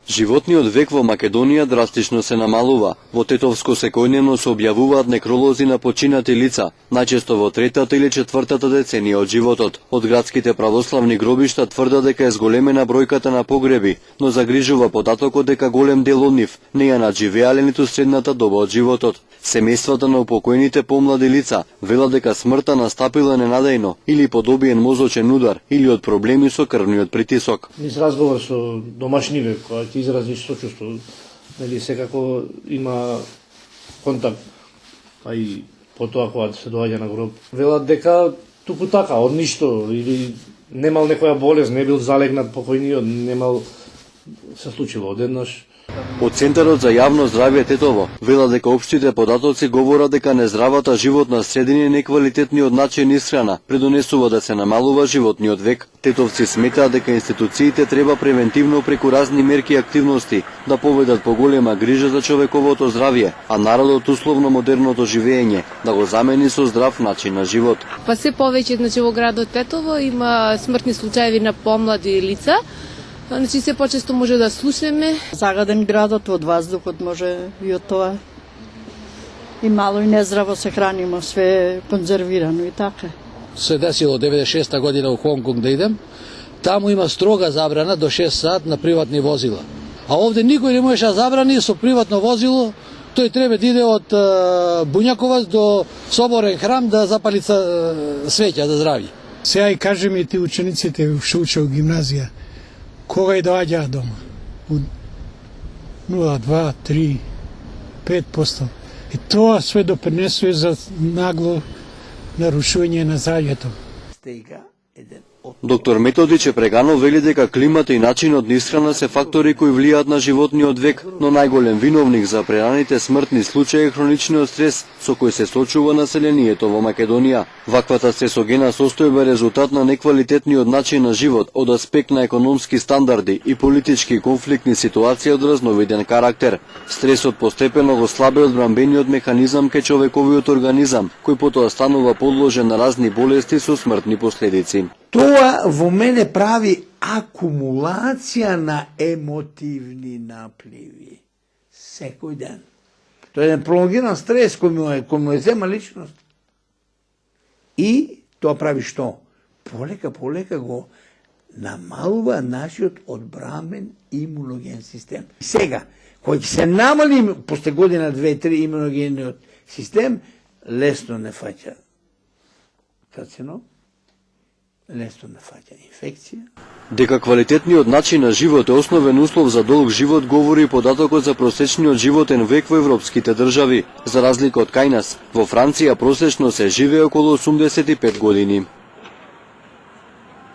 Животниот век во Македонија драстично се намалува. Во Тетовско секојдневно се објавуваат некролози на починати лица, најчесто во третата или четвртата деценија од животот. Од градските православни гробишта тврдат дека е зголемена бројката на погреби, но загрижува податокот дека голем дел од нив не ја надживеале ниту средната доба од животот. Семејствата на упокоените помлади лица велат дека смртта настапила ненадејно или по добиен мозочен удар или од проблеми со крвниот притисок. Низ разговор со домашниве, кога ќе изразиш сочувство, нели секако има контакт, а и потоа кога се доаѓа на гроб, велат дека туку така, од ништо, или немал некоја болест, не бил залегнат покојниот, немал, се случило одеднаш. Од Центарот за јавно здравје Тетово велат дека општите податоци говорат дека нездравата животна средина и неквалитетниот начин исхрана придонесува да се намалува животниот век. Тетовци сметаат дека институциите треба превентивно преку разни мерки и активности да поведат поголема грижа за човековото здравје, а народот условно модерното живење да го замени со здрав начин на живот. Па се повеќе, значи во градот Тетово има смртни случаеви на помлади лица. Значи се почесто може да слушнеме. Загаден градот од воздухот може и од тоа. И мало и нездраво се хранимо, све е конзервирано и така. Се десило 96 година у Хонконг да идем. Таму има строга забрана до 6 сат на приватни возила. А овде никој не можеше забрани со приватно возило. Тој треба да иде од Буњаковаc до Соборен храм да запали свеќа за здравје. Сега и кажем и ти учениците што учат у гимназија, кога и доаѓаат дома? 0, 2, 3, 5%. И тоа све допринесува за нагло нарушување на здравјето. Доктор Методич Преганов вели дека климата и начинот на исхрана се фактори кои влијаат на животниот век, но најголем виновник за прераните смртни случаи е хроничниот стрес со кој се сочува населението во Македонија. Ваквата стресогена состојба е резултат на неквалитетниот начин на живот од аспект на економски стандарди и политички и конфликтни ситуации од разновиден карактер. Стресот постепено го слаби одбранбениот механизам кај човековиот организам, кој потоа станува подложен на разни болести со смртни последици. Тоа во мене прави акумулација на емотивни напливи. Секој ден. Тоа е еден пролонгиран стрес кој му е зема личност. И тоа прави што? Полека го намалува нашиот одбранбен имуноген систем. Сега, кој ќе се намали после година, 2-3 имуногениот систем, лесно не фаќа карцином, лесно не фаќа инфекција. Дека квалитетниот начин на живот е основен услов за долг живот говори и податокот за просечниот животен век во европските држави. За разлика од кај нас, во Франција просечно се живее околу 85 години.